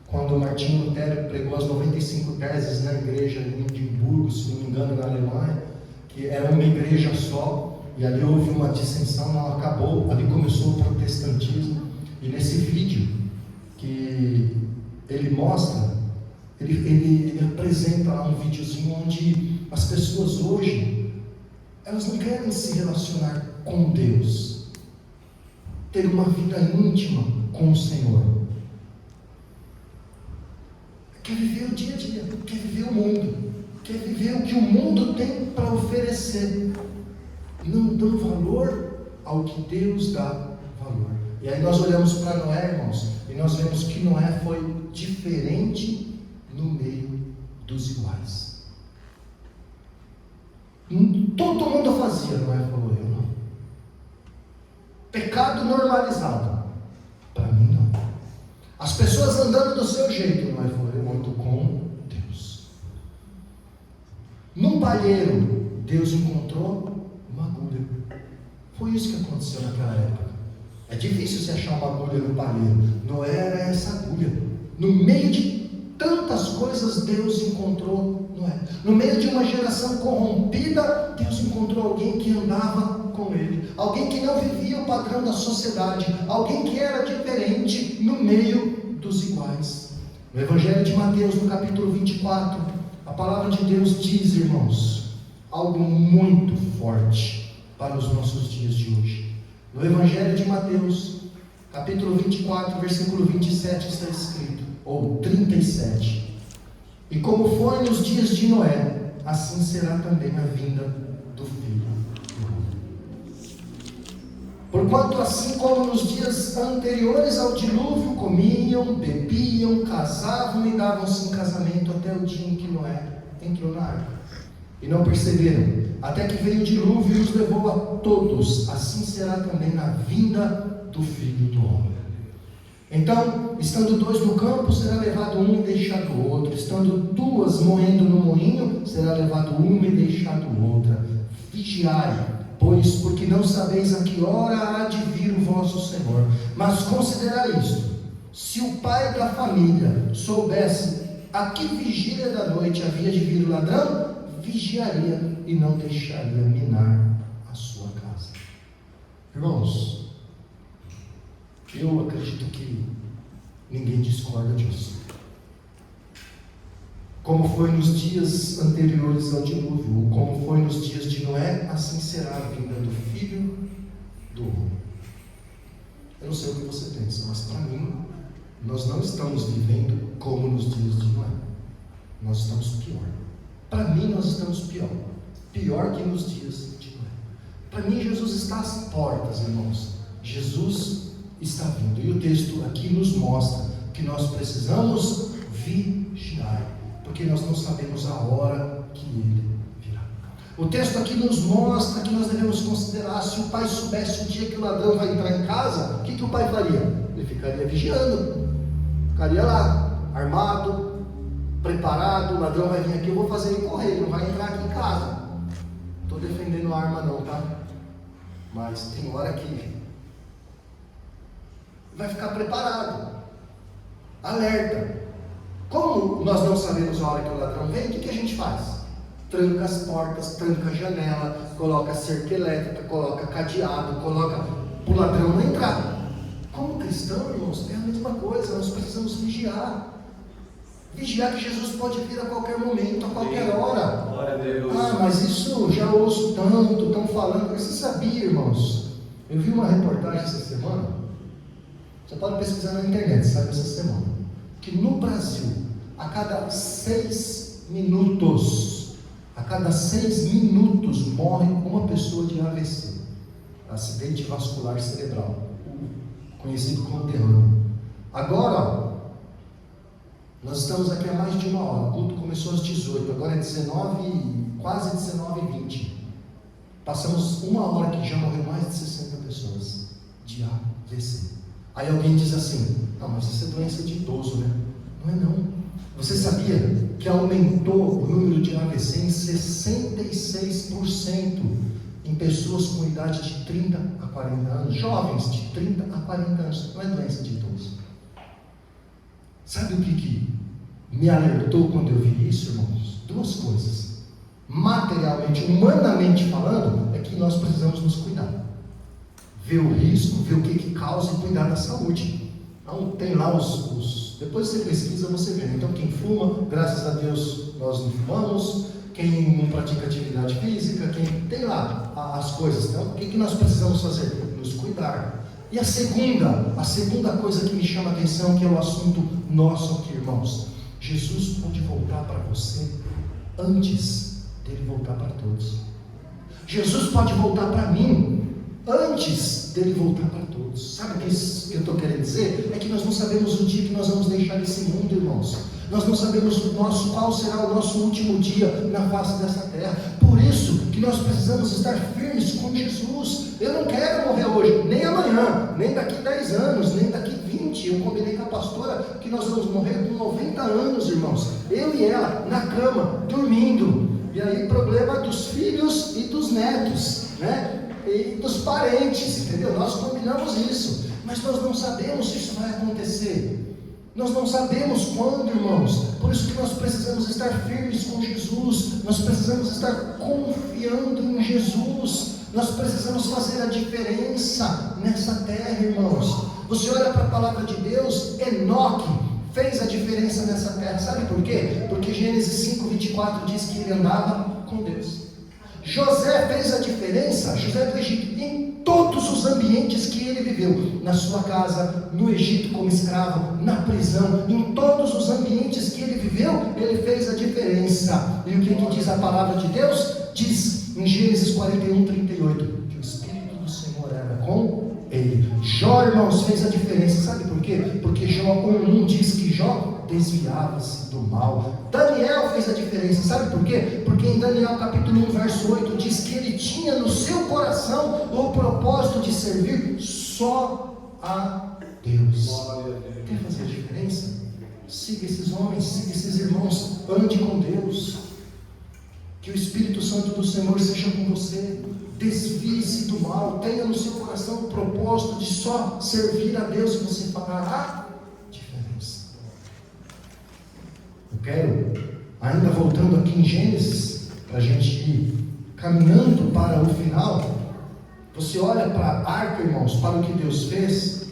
quando Martinho Lutero pregou as 95 teses na igreja em Edimburgo, se não me engano, na Alemanha, que era uma igreja só, e ali houve uma dissensão, não acabou, ali começou o protestantismo. E nesse vídeo que ele mostra, ele apresenta lá um videozinho onde as pessoas hoje, elas não querem se relacionar com Deus, ter uma vida íntima com o Senhor, quer viver o dia a dia, quer viver o mundo, quer viver o que o mundo tem para oferecer, não dão valor ao que Deus dá valor. E aí nós olhamos para Noé, irmãos, e nós vemos que Noé foi diferente no meio dos iguais. Todo mundo fazia, Noé falou, eu não. Pecado normalizado, para mim não. As pessoas andando do seu jeito, Noé falou, eu ando com Deus. Num palheiro, Deus encontrou uma agulha. Foi isso que aconteceu naquela época. É difícil você achar uma agulha no palheiro. Noé era essa agulha. No meio de tantas coisas, Deus encontrou Noé. No meio de uma geração corrompida, Deus encontrou alguém que andava com ele. Alguém que não vivia o padrão da sociedade. Alguém que era diferente no meio dos iguais. No Evangelho de Mateus, no capítulo 24, a palavra de Deus diz, irmãos, algo muito forte para os nossos dias de hoje. No Evangelho de Mateus, capítulo 24, versículo 27 está escrito, ou 37. E como foi nos dias de Noé, assim será também a vinda do Filho do Homem. Porquanto assim como nos dias anteriores ao dilúvio, comiam, bebiam, casavam e davam-se em casamento até o dia em que Noé entrou na arca. E não perceberam, até que veio o dilúvio e os levou a todos. Assim será também na vinda do Filho do Homem. Então, estando dois no campo, será levado um e deixado o outro. Estando duas moendo no moinho, será levado uma e deixado outra. Vigiai, pois, porque não sabeis a que hora há de vir o vosso Senhor. Mas considerai isto: se o pai da família soubesse a que vigília da noite havia de vir o ladrão, vigiaria e não deixaria minar a sua casa. Irmãos, eu acredito que ninguém discorda disso. Como foi nos dias anteriores ao dilúvio, ou como foi nos dias de Noé, assim será a vinda do Filho do Homem. Eu não sei o que você pensa, mas para mim, nós não estamos vivendo como nos dias de Noé. Nós estamos pior. Para mim, nós estamos pior. Pior que nos dias de Noé. Para mim, Jesus está às portas, irmãos. Jesus está vindo. E o texto aqui nos mostra que nós precisamos vigiar, porque nós não sabemos a hora que Ele virá. O texto aqui nos mostra que nós devemos considerar: se o pai soubesse o dia que o ladrão vai entrar em casa, o que o pai faria? Ele ficaria vigiando, ficaria lá, armado, preparado. O ladrão vai vir aqui, eu vou fazer ele correr, ele não vai entrar aqui em casa. Estou defendendo a arma não, tá? Mas tem hora que vai ficar preparado, alerta. Como nós não sabemos a hora que o ladrão vem, o que a gente faz? Tranca as portas, tranca a janela, coloca cerca elétrica, coloca cadeado, coloca para o ladrão não entrar. Como cristão, irmãos, é a mesma coisa. Nós precisamos vigiar. Vigiar que Jesus pode vir a qualquer momento, a qualquer hora. Glória a Deus. Ah, mas isso já ouço tanto, estão falando. Você sabia, irmãos? Eu vi uma reportagem essa semana. Você pode pesquisar na internet, sabe, essa semana, que no Brasil, a cada 6 minutos morre uma pessoa de AVC, acidente vascular cerebral, conhecido como derrame. Agora, nós estamos aqui há mais de uma hora. O culto começou às 18, agora é 19, quase 19h20. Passamos uma hora que já morreu mais de 60 pessoas de AVC. Aí alguém diz assim: não, mas isso é doença de idoso, né? Não é não. Você sabia que aumentou o número de AVC em 66% em pessoas com idade de 30 a 40 anos, jovens de 30 a 40 anos? Não é doença de idoso. Sabe o que me alertou quando eu vi isso, irmãos? Duas coisas. Materialmente, humanamente falando, é que nós precisamos nos cuidar. Ver o risco, ver o que causa e cuidar da saúde. Então, tem lá depois você pesquisa, você vê. Então, quem fuma, graças a Deus, nós não fumamos. Quem não pratica atividade física, quem tem lá as coisas. Então, o que nós precisamos fazer? Nos cuidar. E a segunda coisa que me chama a atenção, que é o assunto nosso aqui, irmãos. Jesus pode voltar para você antes dele voltar para todos. Jesus pode voltar para mim antes dele voltar para todos. Sabe o que eu estou querendo dizer? É que nós não sabemos o dia que nós vamos deixar esse mundo, irmãos. Nós não sabemos qual será o nosso último dia na face dessa terra. Por isso que nós precisamos estar firmes com Jesus. Eu não quero morrer hoje, nem amanhã, nem daqui 10 anos, nem daqui 20. Eu combinei com a pastora que nós vamos morrer com 90 anos, irmãos. Eu e ela, na cama, dormindo. E aí, problema dos filhos e dos netos, né? E dos parentes, entendeu? Nós combinamos isso, mas nós não sabemos se isso vai acontecer. Nós não sabemos quando, irmãos. Por isso que nós precisamos estar firmes com Jesus. Nós precisamos estar confiando em Jesus. Nós precisamos fazer a diferença nessa terra, irmãos. Você olha para a palavra de Deus, Enoque fez a diferença nessa terra. Sabe por quê? Porque Gênesis 5:24 diz que ele andava com Deus. José fez a diferença, José do Egito, em todos os ambientes que ele viveu, na sua casa, no Egito como escravo, na prisão, em todos os ambientes que ele viveu, ele fez a diferença. E o que diz a palavra de Deus? Diz em Gênesis 41:38, que o Espírito do Senhor era com ele. Jó, irmãos, fez a diferença, sabe por quê? Porque Jó 1:1 diz que Jó desviava-se do mal. Daniel fez a diferença, sabe por quê? Porque em Daniel capítulo 1 verso 8 diz que ele tinha no seu coração o propósito de servir só a Deus. Quer fazer a diferença? Siga esses homens, siga esses irmãos, ande com Deus, que o Espírito Santo do Senhor seja com você. Desvie-se do mal, tenha no seu coração o propósito de só servir a Deus, e você fará diferença. Eu quero, ainda voltando aqui em Gênesis, para a gente ir caminhando para o final. Você olha para a arca, irmãos, para o que Deus fez.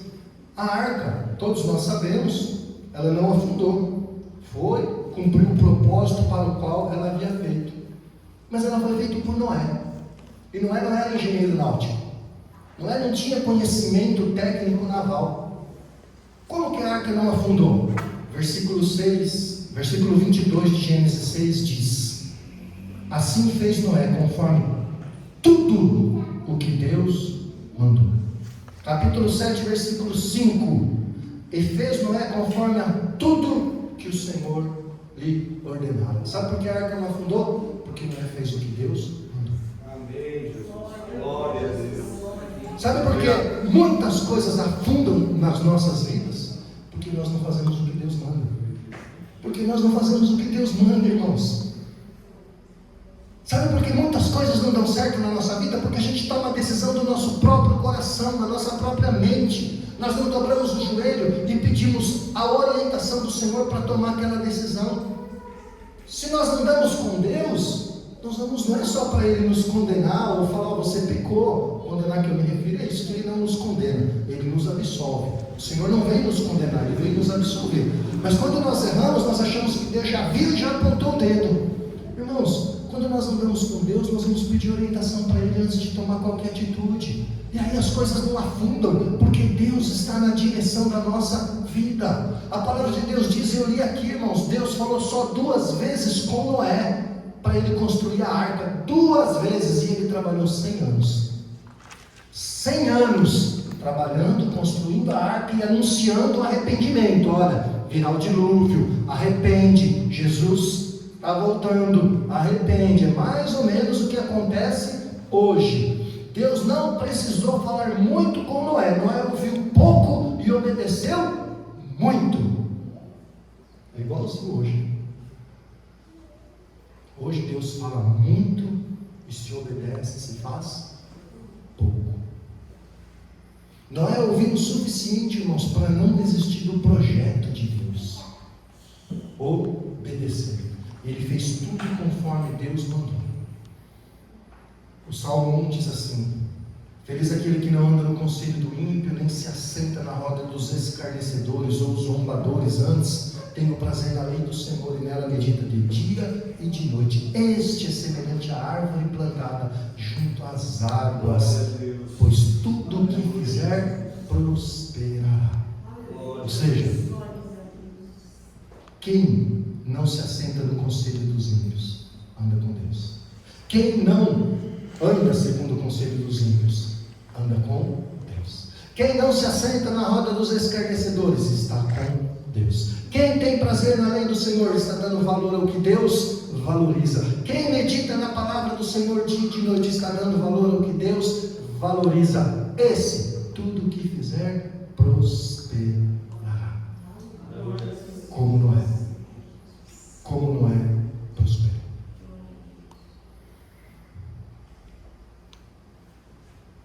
A arca, todos nós sabemos, ela não afundou, foi cumprir o propósito para o qual ela havia feito, mas ela foi feita por Noé. E Noé não era engenheiro náutico, Noé não tinha conhecimento técnico naval. Como que a arca não afundou? Versículo 22 de Gênesis 6 diz: assim fez Noé conforme tudo o que Deus mandou. Capítulo 7, versículo 5: e fez Noé conforme a tudo que o Senhor lhe ordenara. Sabe por que a arca não afundou? Porque Noé fez o que Deus mandou. Amém, Jesus. Glória a Deus. Sabe por que muitas coisas afundam nas nossas vidas? Porque nós não fazemos o que Deus manda. Porque nós não fazemos o que Deus manda, irmãos. Sabe por que muitas coisas não dão certo na nossa vida? Porque a gente toma a decisão do nosso próprio coração, da nossa própria mente. Nós não dobramos o joelho e pedimos a orientação do Senhor para tomar aquela decisão. Se nós andamos com Deus, nós vamos, não é só para Ele nos condenar ou falar, você pecou. Condenar que eu me refiro é isso, que Ele não nos condena, Ele nos absolve. O Senhor não vem nos condenar, Ele vem nos absolver. Mas quando nós erramos, nós achamos que Deus já viu e já apontou o dedo. Irmãos, quando nós andamos com Deus, nós vamos pedir orientação para Ele antes de tomar qualquer atitude. E aí as coisas não afundam, porque Deus está na direção da nossa vida. A palavra de Deus diz, eu li aqui, irmãos, Deus falou só 2 vezes com Noé, para ele construir a arca, 2 vezes, e ele trabalhou 100 anos. 100 anos trabalhando, construindo a arca e anunciando o arrependimento. Olha, virá o dilúvio, arrepende, Jesus está voltando, arrepende. É mais ou menos o que acontece hoje. Deus não precisou falar muito com Noé. Noé ouviu pouco e obedeceu muito. É igualzinho hoje. Hoje Deus fala muito e se obedece, se faz pouco. Noé ouviu o suficiente, irmãos, para não desistir do projeto de Deus. Obedecer. Ele fez tudo conforme Deus mandou. O Salmo 1 diz assim: feliz aquele que não anda no conselho do ímpio, nem se assenta na roda dos escarnecedores ou zombadores, antes tem o prazer na lei do Senhor e nela medita de dia e de noite. Este é semelhante à árvore plantada junto às águas, pois tudo o que fizer prosperará. Ou seja, quem não se assenta no conselho dos ímpios anda com Deus. Quem não anda segundo o conselho dos ímpios anda com Deus. Quem não se assenta na roda dos escarnecedores está com Deus. Quem tem prazer na lei do Senhor está dando valor ao que Deus valoriza. Quem medita na palavra do Senhor dia e de noite está dando valor ao que Deus valoriza. Esse, tudo o que fizer, prosperará. Como Noé. Como Noé prosperou.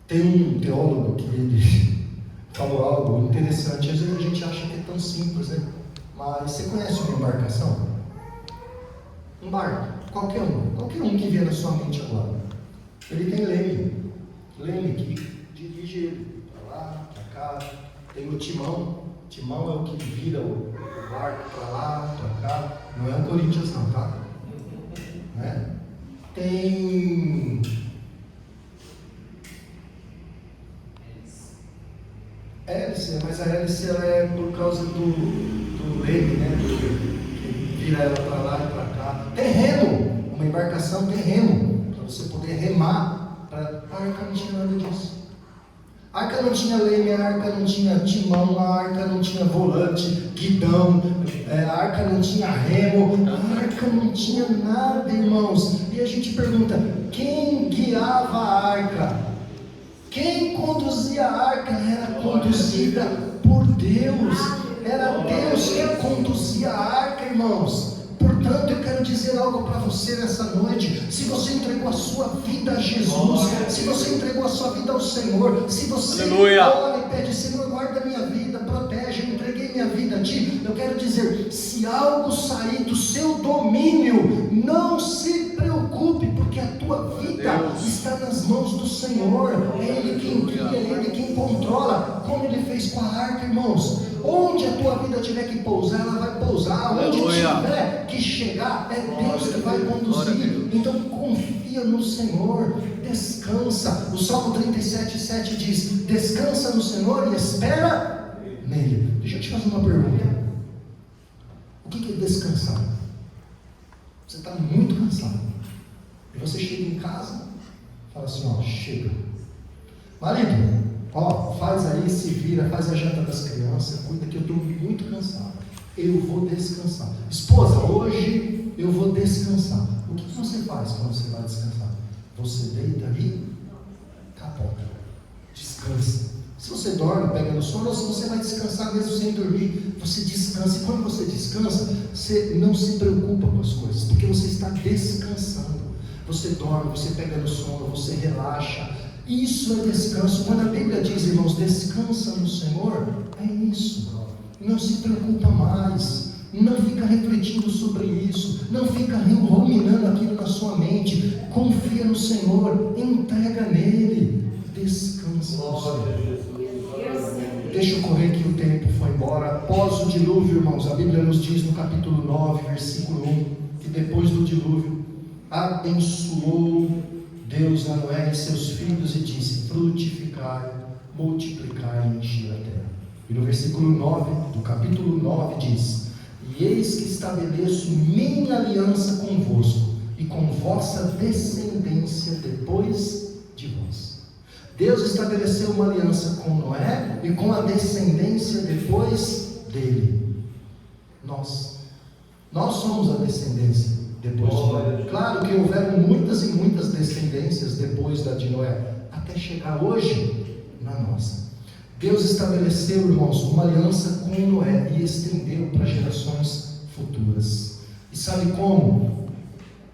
Tem um teólogo que ele falou algo interessante. Às vezes a gente acha que é tão simples, né? Mas você conhece uma embarcação? Um barco, qualquer um que vier na sua mente agora. Ele tem leme que dirige ele para lá, para cá. Tem o timão é o que vira o barco para lá, para cá. Não é o Corinthians não, tá? Né? Tem Mas a hélice ela é por causa do leme, né? Que vira ela para lá e para cá. Tem remo, uma embarcação tem remo, para você poder remar. A arca não tinha nada disso. A arca não tinha leme, a arca não tinha timão, a arca não tinha volante, guidão, a arca não tinha remo, a arca não tinha nada, irmãos. E a gente pergunta, quem guiava a arca? Quem conduzia a arca? Era conduzida por Deus. Era Deus que conduzia a arca, irmãos. Portanto, eu quero dizer algo para você nessa noite. Se você entregou a sua vida a Jesus, se você entregou a sua vida ao Senhor, se você ora e pede, Senhor, guarda minha vida, protege, eu entreguei minha vida a Ti, eu quero dizer, se algo sair do seu domínio, não se preocupe, porque a tua vida está nas mãos do Senhor. É Ele quem guia, é Ele quem controla, como Ele fez com a arca, irmãos. Onde a tua vida tiver que pousar, ela vai pousar. Onde tiver que chegar, é Deus que vai conduzir. Então confia no Senhor, descansa. O Salmo 37:7 diz: descansa no Senhor e espera nele. Deixa eu te fazer uma pergunta. O que é descansar? Você está muito cansado e você chega em casa e fala assim: ó, chega, marido, ó, faz aí, se vira, faz a janta das crianças, cuida que eu estou muito cansado, eu vou descansar. Esposa, hoje eu vou descansar. O que você faz quando você vai descansar? Você deita ali, capota, descansa. Se você dorme, pega no sono, ou se você vai descansar mesmo sem dormir, você descansa. E quando você descansa, você não se preocupa com as coisas, porque você está descansando. Você dorme, você pega no sono, você relaxa. Isso é descanso. Quando a Bíblia diz, irmãos, descansa no Senhor, é isso. Não se preocupa mais, não fica refletindo sobre isso, não fica ruminando aquilo na sua mente. Confia no Senhor, entrega nele, descansa no Senhor. Deixa eu correr que o tempo foi embora. Após o dilúvio, irmãos, a Bíblia nos diz no capítulo 9, versículo 1, que depois do dilúvio, abençoou Deus a Noé e seus filhos e disse: frutificai, multiplicai e enchei a terra. E no versículo 9, do capítulo 9 diz: e eis que estabeleço minha aliança convosco e com vossa descendência depois de vós. Deus estabeleceu uma aliança com Noé e com a descendência depois dele. Nós somos a descendência depois de Noé. Claro que houveram muitas e muitas descendências depois da de Noé, até chegar hoje na nossa. Deus estabeleceu, irmãos, uma aliança com Noé e estendeu para gerações futuras. E sabe como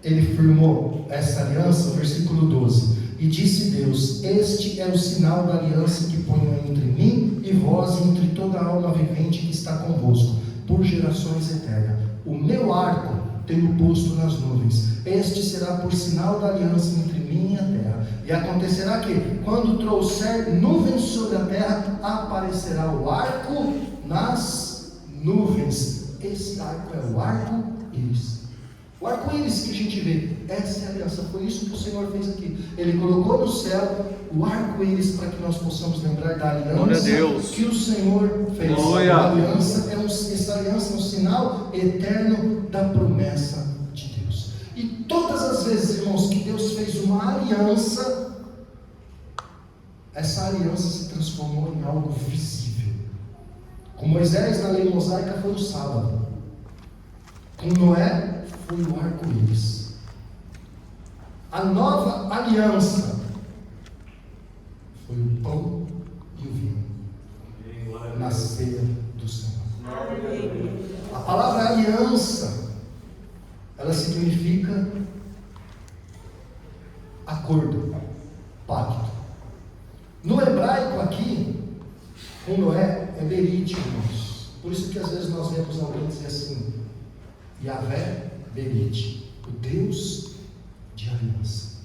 ele firmou essa aliança? Versículo 12. E disse Deus: este é o sinal da aliança que ponho entre mim e vós, e entre toda a alma vivente que está convosco, por gerações eternas. O meu arco tenho posto nas nuvens. Este será por sinal da aliança entre mim e a terra. E acontecerá que, quando trouxer nuvens sobre a terra, aparecerá o arco nas nuvens. Esse arco é o arco-íris. O arco-íris que a gente vê, essa é a aliança. Foi isso que o Senhor fez aqui. Ele colocou no céu o arco-íris para que nós possamos lembrar da aliança que o Senhor fez. A aliança essa aliança é um sinal eterno da promessa de Deus. E todas as vezes, irmãos, que Deus fez uma aliança, essa aliança se transformou em algo visível. Com Moisés na lei mosaica foi o sábado. Com Noé foi o arco-íris. A nova aliança foi o pão e o vinho na ceia do Senhor. A palavra aliança, ela significa acordo, pacto. No hebraico aqui, com Noé, é berite, irmãos. Por isso que às vezes nós vemos alguém dizer assim: Yahvé berite, o Deus de aliança.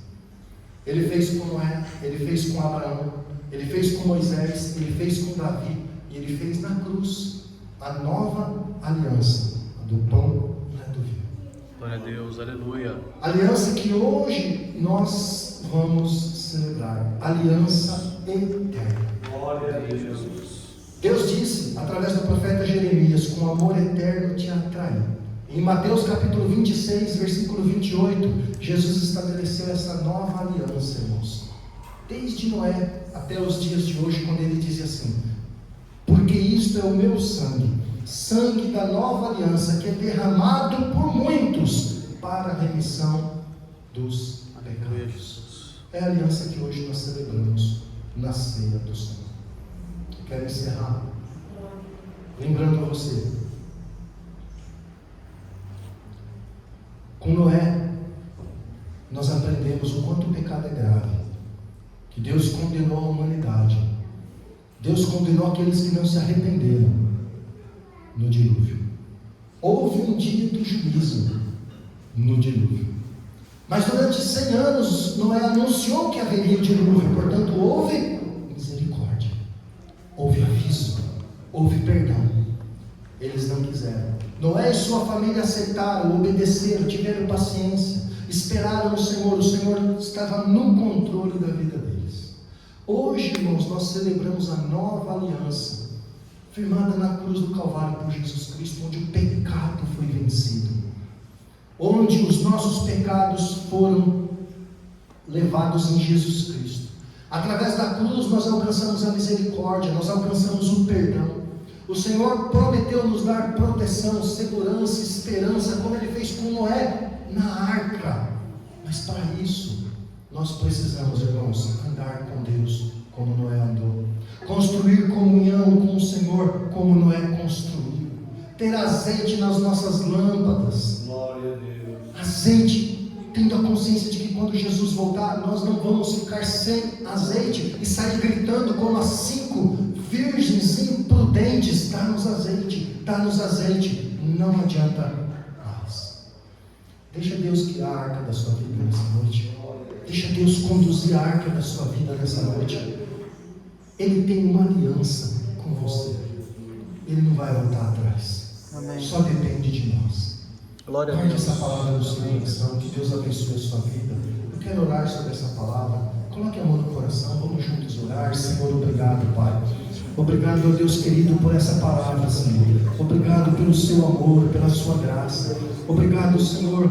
Ele fez com Noé, ele fez com Abraão, ele fez com Moisés, ele fez com Davi, e ele fez na cruz a nova aliança, a do pão e a do vinho. Glória a Deus, aleluia. Aliança que hoje nós vamos celebrar, aliança eterna. Glória a Deus. Deus disse, através do profeta Jeremias, com amor eterno te atraí. Em Mateus capítulo 26, versículo 28, Jesus estabeleceu essa nova aliança, irmãos. Desde Noé até os dias de hoje, quando ele diz assim: porque isto é o meu sangue, sangue da nova aliança, que é derramado por muitos para a remissão dos pecados. É a aliança que hoje nós celebramos na ceia do Senhor. Quero encerrar lembrando a você, com Noé nós aprendemos o quanto o pecado é grave, que Deus condenou a humanidade. Deus condenou aqueles que não se arrependeram no dilúvio. Houve um dia do juízo no dilúvio, mas durante 100 anos Noé anunciou que haveria o dilúvio. Portanto, houve misericórdia, houve aviso, houve perdão. Eles não quiseram. Noé e sua família aceitaram, obedeceram, tiveram paciência, esperaram no Senhor. O Senhor estava no controle da vida deles. Hoje, irmãos, nós celebramos a nova aliança, firmada na cruz do Calvário por Jesus Cristo, onde o pecado foi vencido, onde os nossos pecados foram levados em Jesus Cristo. Através da cruz nós alcançamos a misericórdia, nós alcançamos o perdão. O Senhor prometeu nos dar proteção, segurança, esperança, como Ele fez com Noé na arca. Mas para isso, nós precisamos, irmãos, andar com Deus como Noé andou, construir comunhão com o Senhor como Noé construiu, ter azeite nas nossas lâmpadas. Glória a Deus. Azeite, tendo a consciência de que quando Jesus voltar, nós não vamos ficar sem azeite e sair gritando como as 5 virgens imprudentes: dá-nos azeite, dá-nos azeite. Não adianta mais. Deixa Deus guiar a arca da sua vida nessa noite. Deixa Deus conduzir a arca da sua vida nessa noite. Ele tem uma aliança com você. Ele não vai voltar atrás. Amém. Só depende de nós. Glória a Guarde Deus. essa palavra no seu coração. Que Deus abençoe a sua vida. Eu quero orar sobre essa palavra. Coloque a mão no coração. Vamos juntos orar. Senhor, obrigado, Pai. Obrigado, meu Deus querido, por essa palavra, Senhor. Obrigado pelo seu amor, pela sua graça. Obrigado, Senhor,